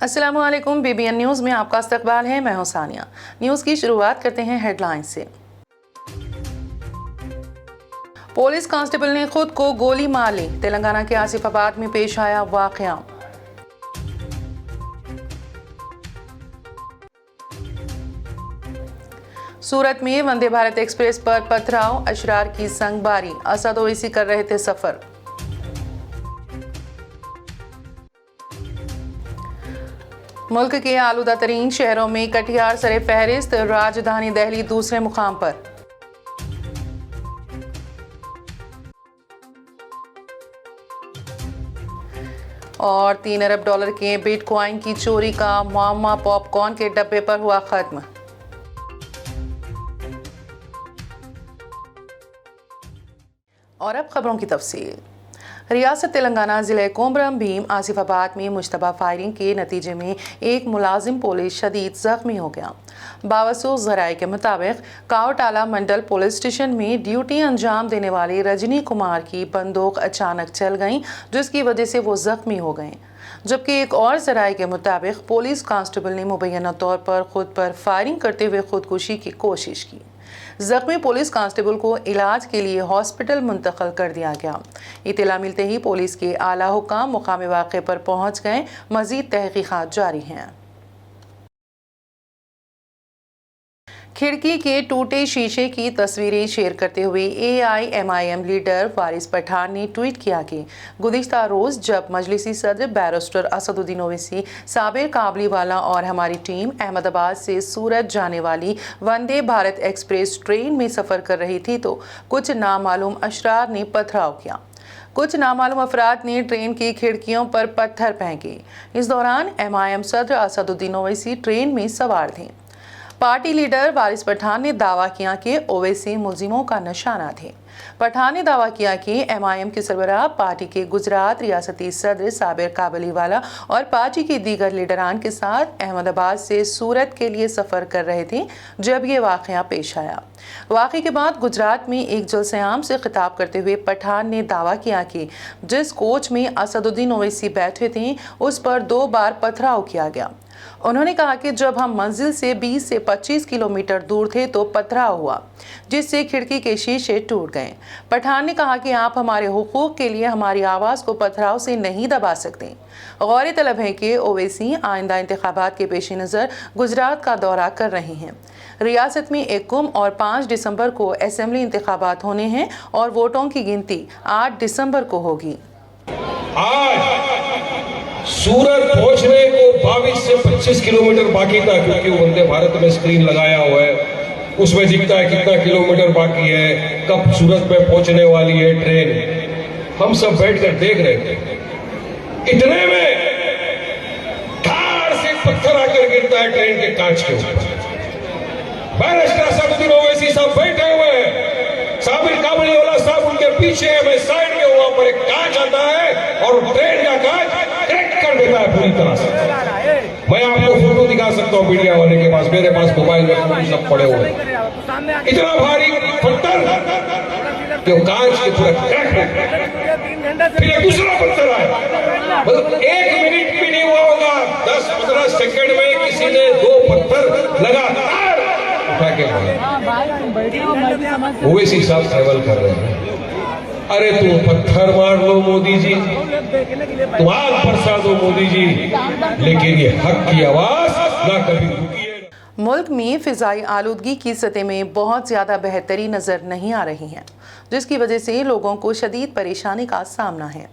السلام علیکم، BBN news میں آپ کا استقبال ہے۔ میں ہوں ثانیہ۔ نیوز کی شروعات کرتے ہیں ہیڈ لائن سے۔ پولیس کانسٹیبل نے خود کو گولی مار لی، تلنگانہ کے آصف آباد میں پیش آیا واقعہ۔ سورت میں وندے بھارت ایکسپریس پر پتھراؤ، اشرار کی سنگ باری، اسد اویسی کر رہے تھے سفر۔ ملک کے آلودہ ترین شہروں میں کٹیہار سر فہرست، راجدھانی دہلی دوسرے مقام پر۔ اور $3 ارب کے بٹ کوائن کی چوری کا معمہ پاپ کارن کے ڈبے پر ہوا ختم۔ اور اب خبروں کی تفصیل۔ ریاست تلنگانہ ضلع کومبرم بھیم آصف آباد میں مشتبہ فائرنگ کے نتیجے میں ایک ملازم پولیس شدید زخمی ہو گیا۔ باوثوق ذرائع کے مطابق کاوٹالہ منڈل پولیس اسٹیشن میں ڈیوٹی انجام دینے والے رجنی کمار کی بندوق اچانک چل گئی، جس کی وجہ سے وہ زخمی ہو گئے، جبکہ ایک اور ذرائع کے مطابق پولیس کانسٹیبل نے مبینہ طور پر خود پر فائرنگ کرتے ہوئے خودکشی کی کوشش کی۔ زخمی پولیس کانسٹیبل کو علاج کے لیے ہاسپٹل منتقل کر دیا گیا۔ اطلاع ملتے ہی پولیس کے اعلیٰ حکام مقام واقعے پر پہنچ گئے، مزید تحقیقات جاری ہیں۔ کھڑکی کے ٹوٹے شیشے کی تصویریں شیئر کرتے ہوئے AIMIM لیڈر وارث پٹھان نے ٹویٹ کیا کہ گزشتہ روز جب مجلسی صدر بیرسٹر اسد الدین اویسی، صابر کابلی والا اور ہماری ٹیم احمد آباد سے سورت جانے والی وندے بھارت ایکسپریس ٹرین میں سفر کر رہی تھی تو کچھ نامعلوم اشرار نے پتھراؤ کیا۔ کچھ نامعلوم افراد نے ٹرین کی کھڑکیوں پر پتھر پھینکے۔ اس دوران MIM صدر اسد الدین اویسی ٹرین میں سوار تھے۔ پارٹی لیڈر وارث پٹھان نے دعویٰ کیا کہ اویسی ملزموں کا نشانہ تھے۔ پٹھان نے دعویٰ کیا کہ MIM کے سربراہ پارٹی کے گجرات ریاستی صدر صابر کابلی والا اور پارٹی کے دیگر لیڈران کے ساتھ احمد آباد سے سورت کے لیے سفر کر رہے تھے جب یہ واقعہ پیش آیا۔ واقعے کے بعد گجرات میں ایک جلسہ عام سے خطاب کرتے ہوئے پٹھان نے دعویٰ کیا کہ جس کوچ میں اسد الدین اویسی بیٹھے تھے اس پر 2 بار پتھراؤ کیا گیا۔ انہوں نے کہا کہ جب ہم منزل سے 20 سے 25 کلومیٹر دور تھے تو پتھراؤ ہوا، جس سے کھڑکی کے شیشے ٹوٹ گئے۔ پٹھان نے کہا کہ آپ ہمارے حقوق کے لیے ہماری آواز کو پتھراؤ سے نہیں دبا سکتے۔ غور طلب ہے کہ اویسی آئندہ انتخابات کے پیش نظر گجرات کا دورہ کر رہے ہیں۔ ریاست میں 1 اور 5 دسمبر کو اسمبلی انتخابات ہونے ہیں اور ووٹوں کی گنتی 8 دسمبر کو ہوگی۔ سورت پہنچنے کو 22 سے 25 کلومیٹر باقی تھا، کیونکہ وندے بھارت میں اسکرین لگایا ہوا ہے، اس میں دکھتا ہے کتنا کلومیٹر باقی ہے، کب سورت میں پہنچنے والی ہے ٹرین۔ ہم سب بیٹھ کر دیکھ رہے تھے، اتنے میں دھاڑ سے پتھر آ کر گرتا ہے ٹرین کے کانچ کے اوپر۔ بیرسٹر اسد الدین اویسی صاحب بیٹھے ہوئے ہیں، صابر کابلی والا صاحب ان کے پیچھے ہے، میں سائڈ میں ہوں، وہاں پر ایک کانچ آتا ہے اور ٹرین کا کانچ کر دیتا ہے پوری طرح سے۔ میں آپ کو فوٹو دکھا سکتا ہوں میڈیا والے کے پاس، میرے پاس موبائل میں فوٹو سب پڑے ہوئے ہیں۔ اتنا بھاری پتھر کہ وہ کانچ کے پورا کریک ہو گیا۔ پھر ایک دوسرا پتھر آیا، مطلب 1 منٹ بھی نہیں ہوا ہوگا، 10-15 سیکنڈ میں کسی نے 2 پتھر لگاتار اٹھا کے مارا۔ اویسی صاحب ٹریول کر رہے ہیں، ارے تم پتھر مار لو مودی جی، تم آگ برسا دو مودی جی، لیکن یہ حق کی آواز نہ کبھی رکی ہے۔ ملک میں فضائی آلودگی کی سطح میں بہت زیادہ بہتری نظر نہیں آ رہی ہے، جس کی وجہ سے لوگوں کو شدید پریشانی کا سامنا ہے۔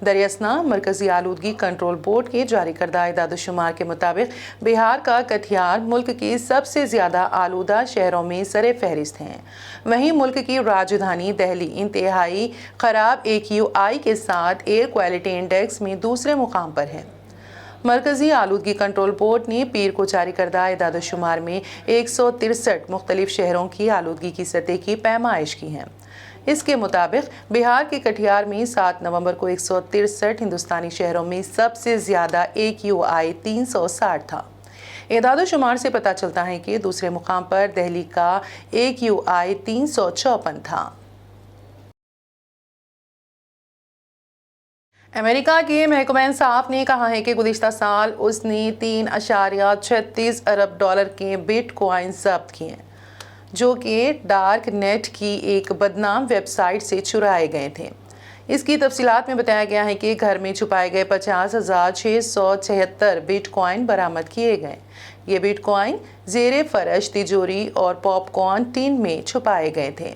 دراصل مرکزی آلودگی کنٹرول بورڈ کے جاری کردہ اعداد و شمار کے مطابق بہار کا کٹیہار ملک کے سب سے زیادہ آلودہ شہروں میں سر فہرست ہیں۔ وہیں ملک کی راجدھانی دہلی انتہائی خراب AQI کے ساتھ ایئر کوالٹی انڈیکس میں دوسرے مقام پر ہے۔ مرکزی آلودگی کنٹرول بورڈ نے پیر کو جاری کردہ اعداد و شمار میں 163 مختلف شہروں کی آلودگی کی سطح کی پیمائش کی ہے۔ اس کے مطابق بہار کے کٹیہار میں 7 نومبر کو 163 ہندوستانی شہروں میں سب سے زیادہ AQI 360 تھا۔ اعداد و شمار سے پتہ چلتا ہے کہ دوسرے مقام پر دہلی کا AQI 354 تھا۔ امریکہ کے محکمہ انصاف نے کہا ہے کہ گزشتہ سال اس نے 3.36 ارب ڈالر کے بٹ کوائن ضبط کیے ہیں جو کہ ڈارک نیٹ کی ایک بدنام ویب سائٹ سے چرائے گئے تھے۔ اس کی تفصیلات میں بتایا گیا ہے کہ گھر میں چھپائے گئے 50,676 بٹ کوائن برآمد کیے گئے۔ یہ بٹ کوائن زیر فرش تجوری اور پاپ کارن ٹین میں چھپائے گئے تھے۔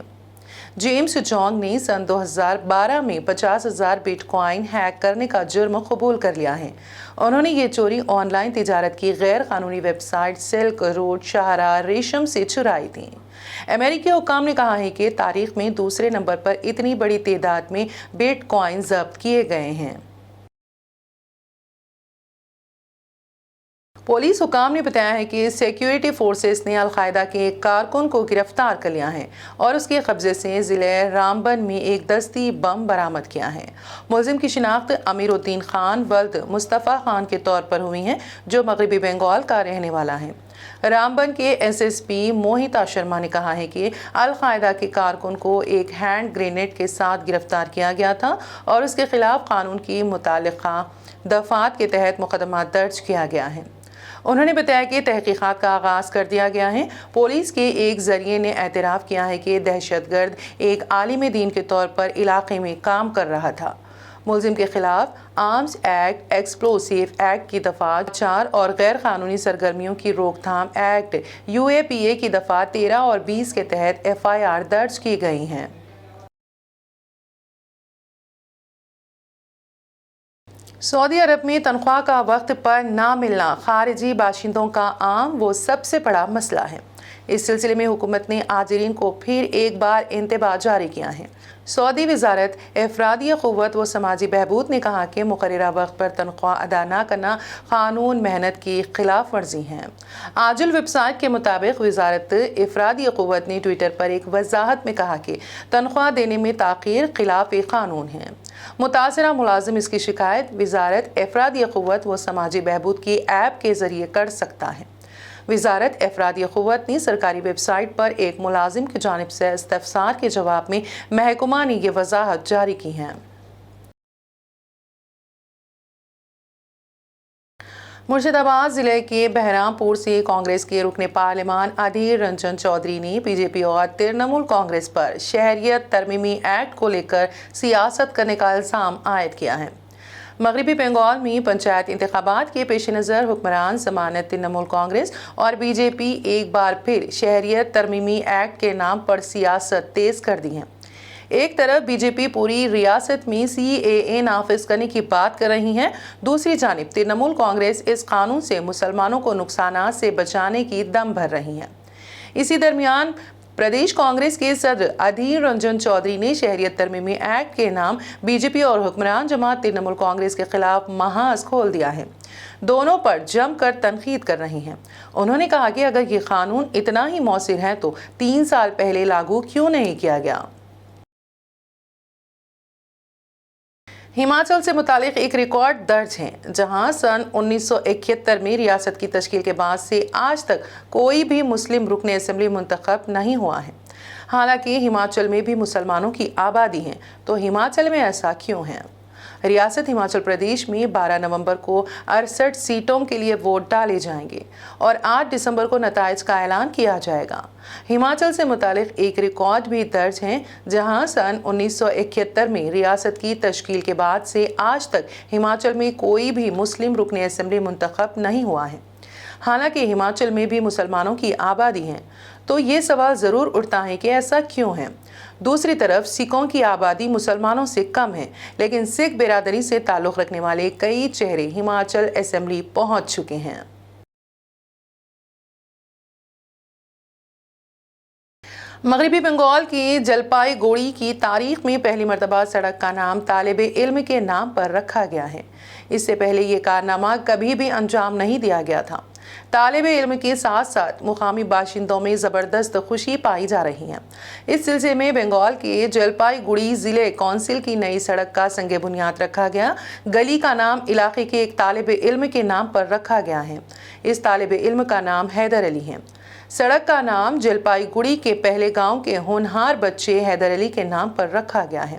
جیمز چونگ نے سن 2012 میں 50,000 بٹ کوائن ہیک کرنے کا جرم قبول کر لیا ہے۔ انہوں نے یہ چوری آن لائن تجارت کی غیر قانونی ویب سائٹ سلک روڈ شاہراہ ریشم سے چرائی تھی۔ امریکی حکام نے کہا ہے کہ تاریخ میں دوسرے نمبر پر اتنی بڑی تعداد میں بٹ کوائن ضبط کیے گئے ہیں۔ پولیس حکام نے بتایا ہے کہ سیکیورٹی فورسز نے القاعدہ کے ایک کارکن کو گرفتار کر لیا ہے اور اس کے قبضے سے ضلع رامبن میں ایک دستی بم برآمد کیا ہے۔ ملزم کی شناخت امیر الدین خان ولد مصطفیٰ خان کے طور پر ہوئی ہے جو مغربی بنگال کا رہنے والا ہے۔ رامبن کے ایس ایس پی موہتا شرما نے کہا ہے کہ القاعدہ کے کارکن کو ایک ہینڈ گرینیڈ کے ساتھ گرفتار کیا گیا تھا اور اس کے خلاف قانون کی متعلقہ دفعات کے تحت مقدمہ درج کیا گیا ہے۔ انہوں نے بتایا کہ تحقیقات کا آغاز کر دیا گیا ہے۔ پولیس کے ایک ذریعے نے اعتراف کیا ہے کہ دہشت گرد ایک عالم دین کے طور پر علاقے میں کام کر رہا تھا۔ ملزم کے خلاف آرمز ایکٹ، ایکسپلوسیو ایکٹ کی دفعہ 4 اور غیر قانونی سرگرمیوں کی روک تھام ایکٹ UAPA کی دفعہ 13 اور 20 کے تحت FIR درج کی گئی ہیں۔ سعودی عرب میں تنخواہ کا وقت پر نہ ملنا خارجی باشندوں کا عام و سب سے بڑا مسئلہ ہے۔ اس سلسلے میں حکومت نے عاجلین کو پھر ایک بار انتباہ جاری کیا ہے۔ سعودی وزارت افرادی قوت و سماجی بہبود نے کہا کہ مقررہ وقت پر تنخواہ ادا نہ کرنا قانون محنت کی خلاف ورزی ہے۔ عاجل ویب سائٹ کے مطابق وزارت افرادی قوت نے ٹویٹر پر ایک وضاحت میں کہا کہ تنخواہ دینے میں تاخیر خلاف قانون ہے۔ متاثرہ ملازم اس کی شکایت وزارت افرادی قوت و سماجی بہبود کی ایپ کے ذریعے کر سکتا ہے۔ وزارت افرادی قوت نے سرکاری ویب سائٹ پر ایک ملازم کی جانب سے استفسار کے جواب میں محکمہ نے یہ وضاحت جاری کی ہے۔ مرشد آباد ضلع کے بہرام پور سے کانگریس کے رکن پارلیمان ادھیر رنجن چودھری نے BJP اور ترنمول کانگریس پر شہریت ترمیمی ایکٹ کو لے کر سیاست کرنے کا الزام عائد کیا ہے۔ مغربی بنگال میں پنچایت انتخابات کے پیش نظر حکمران ضمانت ترنمول کانگریس اور BJP ایک بار پھر شہریت ترمیمی ایکٹ کے نام پر سیاست تیز کر دی ہے۔ ایک طرف BJP پوری ریاست میں CAA نافذ کرنے کی بات کر رہی ہے، دوسری جانب ترنمول کانگریس اس قانون سے مسلمانوں کو نقصانات سے بچانے کی دم بھر رہی ہے۔ اسی درمیان پردیش کانگریس کے صدر ادھیر رنجن چودھری نے شہریت ترمیمی ایکٹ کے نام BJP اور حکمران جماعت ترنمول کانگریس کے خلاف محاذ کھول دیا ہے۔ دونوں پر جم کر تنقید کر رہے ہیں۔ انہوں نے کہا کہ اگر یہ قانون اتنا ہی مؤثر ہے تو 3 سال پہلے لاگو کیوں نہیں کیا گیا؟ ہماچل سے متعلق ایک ریکارڈ درج ہے جہاں سن 1971 میں ریاست کی تشکیل کے بعد سے آج تک کوئی بھی مسلم رکن اسمبلی منتخب نہیں ہوا ہے۔ حالانکہ ہماچل میں بھی مسلمانوں کی آبادی ہے تو ہماچل میں ایسا کیوں ہے؟ ریاست ہماچل پردیش میں 12 نومبر کو 68 سیٹوں کے لیے ووٹ ڈالے جائیں گے اور 8 دسمبر کو نتائج کا اعلان کیا جائے گا۔ ہماچل سے متعلق ایک ریکارڈ بھی درج ہے جہاں سن 1971 میں ریاست کی تشکیل کے بعد سے آج تک ہماچل میں کوئی بھی مسلم رکن اسمبلی منتخب نہیں ہوا ہے۔ حالانکہ ہماچل میں بھی مسلمانوں کی آبادی ہے تو یہ سوال ضرور اٹھتا ہے کہ ایسا کیوں ہے؟ دوسری طرف سکھوں کی آبادی مسلمانوں سے کم ہے لیکن سکھ برادری سے تعلق رکھنے والے کئی چہرے ہماچل اسمبلی پہنچ چکے ہیں۔ مغربی بنگال کی جلپائی گوڑی کی تاریخ میں پہلی مرتبہ سڑک کا نام طالب علم کے نام پر رکھا گیا ہے۔ اس سے پہلے یہ کارنامہ کبھی بھی انجام نہیں دیا گیا تھا۔ طالب علم کے ساتھ ساتھ مقامی باشندوں میں زبردست خوشی پائی جا رہی ہے۔ اس سلسلے میں بنگال کے جلپائی گوڑی ضلع کونسل کی نئی سڑک کا سنگ بنیاد رکھا گیا۔ گلی کا نام علاقے کے ایک طالب علم کے نام پر رکھا گیا ہے۔ اس طالب علم کا نام حیدر علی ہے۔ سڑک کا نام جلپائی گوڑی کے پہلے گاؤں کے ہونہار بچے حیدر علی کے نام پر رکھا گیا ہے۔